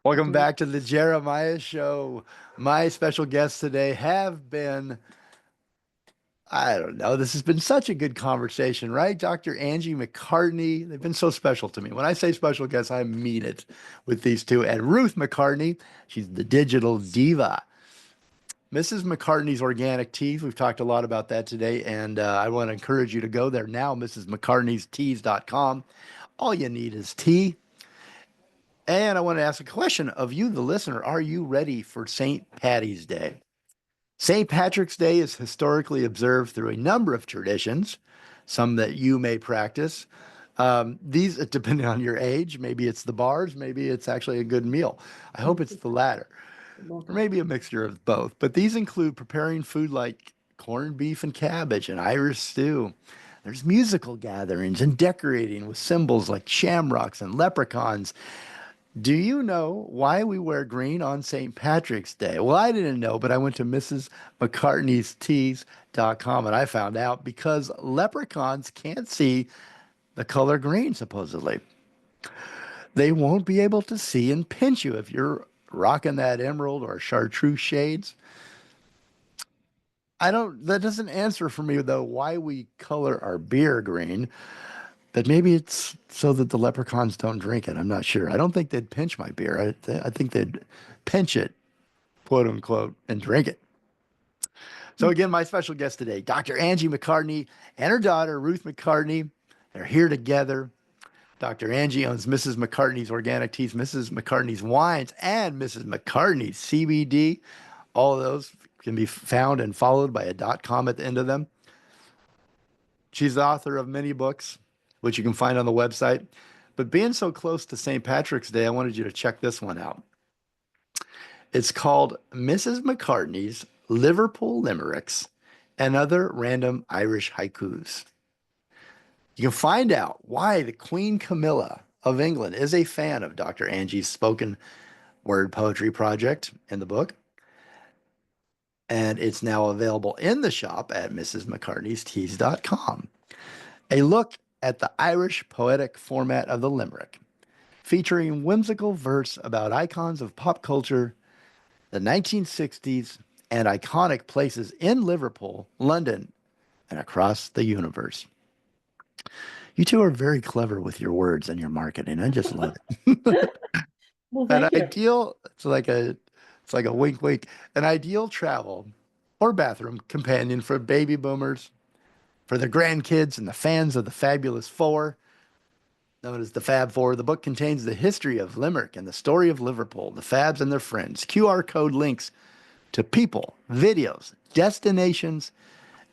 Welcome back to the Jeremiah Show. My special guests today have been, I don't know, this has been such a good conversation, right? Dr. Angie McCartney. They've been so special to me. When I say special guests, I mean it with these two. And Ruth McCartney, she's the digital diva. Mrs. McCartney's Organic Teas. We've talked a lot about that today, and I want to encourage you to go there now, mrsmccartneysteas.com. All you need is tea. And I want to ask a question of you, the listener. Are you ready for St. Patty's Day? St. Patrick's Day is historically observed through a number of traditions, some that you may practice. These, depending on your age, maybe it's the bars, maybe it's actually a good meal. I hope it's the latter, or maybe a mixture of both. But these include preparing food like corned beef and cabbage and Irish stew. There's musical gatherings and decorating with symbols like shamrocks and leprechauns. Do you know why we wear green on St. Patrick's Day? Well, I didn't know, but I went to mrsmccartneysteas.com and I found out because leprechauns can't see the color green, supposedly. They won't be able to see and pinch you if you're rocking that emerald or chartreuse shades. That doesn't answer for me, though, why we color our beer green. But maybe it's so that the leprechauns don't drink it. I'm not sure. I don't think they'd pinch my beer. I think they'd pinch it, quote unquote, and drink it. So again, my special guest today, Dr. Angie McCartney and her daughter, Ruth McCartney. They're here together. Dr. Angie owns Mrs. McCartney's Organic Teas, Mrs. McCartney's Wines, and Mrs. McCartney's CBD. All of those can be found and followed by a .com at the end of them. She's the author of many books, which you can find on the website. But being so close to St. Patrick's Day, I wanted you to check this one out. It's called Mrs. McCartney's Liverpool Limericks and Other Random Irish Haikus. You can find out why the Queen Camilla of England is a fan of Dr. Angie's spoken word poetry project in the book. And it's now available in the shop at mrsmccartneysteas.com. A look at the Irish poetic format of the limerick, featuring whimsical verse about icons of pop culture, the 1960s, and iconic places in Liverpool, London, and across the universe. You two are very clever with your words and your marketing. I just love it. Well, An thank you. ideal, it's like a wink wink, an ideal travel or bathroom companion for baby boomers, for the grandkids and the fans of the Fabulous Four, known as the Fab Four. The book contains the history of Limerick and the story of Liverpool, the Fabs and their friends, QR code links to people, videos, destinations,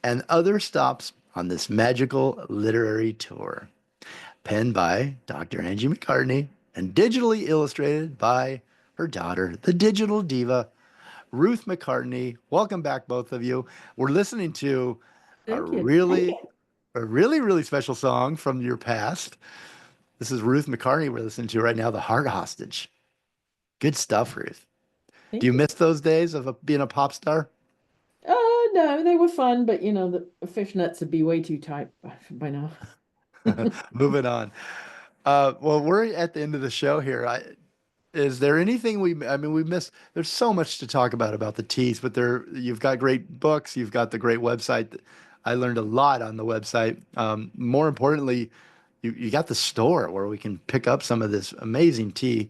and other stops on this magical literary tour. Penned by Dr. Angie McCartney and digitally illustrated by her daughter, the digital diva, Ruth McCartney. Welcome back, both of you. We're listening to a Thank you. really special song from your past. This is Ruth McCartney we're listening to right now, The Heart Hostage. Good stuff, Ruth. Do Thank you you. miss those days of being a pop star? No, they were fun, but the fishnets would be way too tight by now. Moving on. Well, we're at the end of the show here. Is there anything we missed? There's so much to talk about the teas, but you've got great books, you've got the great website. I learned a lot on the website. More importantly, you got the store where we can pick up some of this amazing tea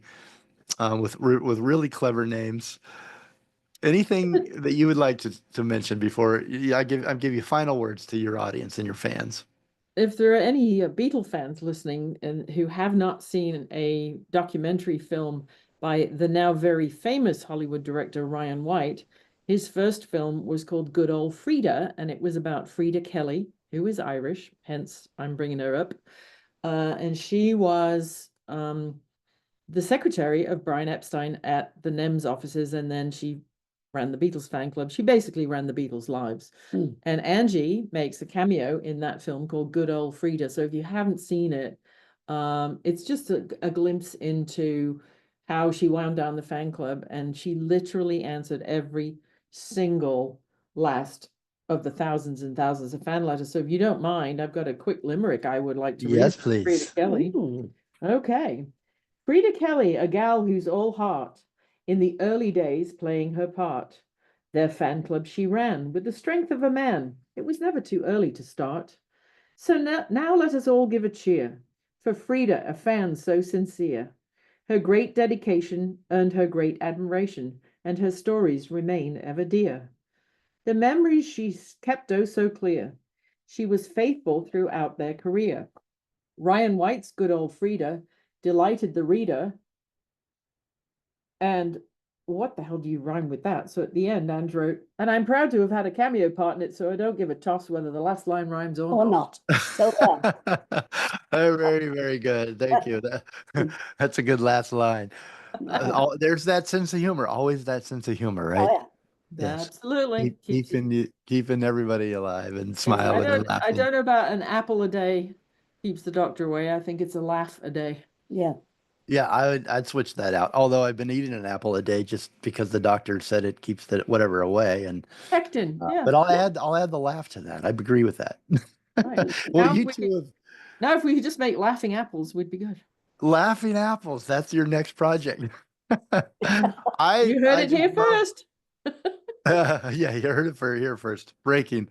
with really clever names. Anything that you would like to mention before I give you final words to your audience and your fans? If there are any Beatle fans listening and who have not seen a documentary film by the now very famous Hollywood director Ryan White, his first film was called Good Old Frida, and it was about Frida Kelly, who is Irish, hence I'm bringing her up. And she was the secretary of Brian Epstein at the NEMS offices, and then she ran the Beatles fan club. She basically ran the Beatles' lives. And Angie makes a cameo in that film called Good Old Frida. So if you haven't seen it, it's just a glimpse into how she wound down the fan club, and she literally answered every single last of the thousands and thousands of fan letters. So if you don't mind, I've got a quick limerick I would like to read Yes, about Frida please. Kelly. Ooh. Okay. Frida Kelly, a gal who's all heart, in the early days playing her part. Their fan club she ran with the strength of a man. It was never too early to start. So now let us all give a cheer for Frida, a fan so sincere. Her great dedication earned her great admiration, and her stories remain ever dear. The memories she's kept oh so clear. She was faithful throughout their career. Ryan White's good old Frida delighted the reader. And what the hell do you rhyme with that? So at the end, Andrew wrote, and I'm proud to have had a cameo part in it, so I don't give a toss whether the last line rhymes or not. So Very, very good. Thank you. That's a good last line. There's that sense of humor, always that sense of humor, right? Oh, Yes. Absolutely. Keeping everybody alive and I smiling and I laughing. don't know about an apple a day keeps the doctor away. I think it's a laugh a day. yeah. Yeah, I'd switch that out. Although I've been eating an apple a day just because the doctor said it keeps the whatever away. And Pectin, yeah. but I'll add the laugh to that. I agree with that. Right. Well, Now you if we two have now if we could just make laughing apples, we'd be good. laughing apples. That's your next project. You heard I it just here love first. yeah, you heard it here first. Breaking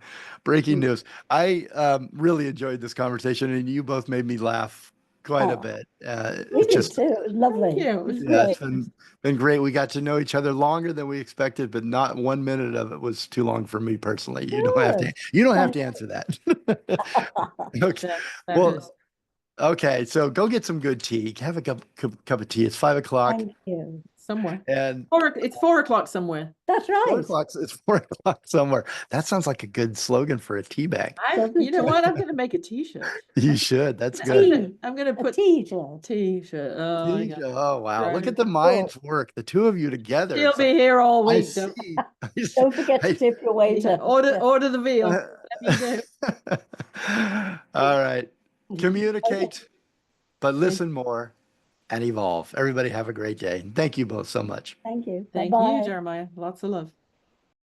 news. I really enjoyed this conversation, and you both made me laugh quite a Oh, bit. we It's did just too. It was lovely. Thank you. It was yeah, great. it's been great. We got to know each other longer than we expected, but not 1 minute of it was too long for me personally. Good. You don't have Thank to answer that. Okay. That Well, is. okay. So go get some good tea. Have a cup of tea. It's 5 o'clock, you. Somewhere. and It's 4 o'clock somewhere. That's four right. o'clock. It's 4 o'clock somewhere. That sounds like a good slogan for a tea bag. You know what? I'm gonna make a t-shirt. You should. That's I'm good. gonna A put t-shirt. t-shirt. Oh my God. Oh wow! Look at Right. the minds work. The two of you together. She'll It's like be here all I week. see. Don't forget to I- tip your waiter. Order the veal. Whatever you do. All right. Okay. Communicate, but listen more and evolve. Everybody have a great day. Thank you both so much. Thank you. Thank Bye-bye. you, Jeremiah. Lots of love.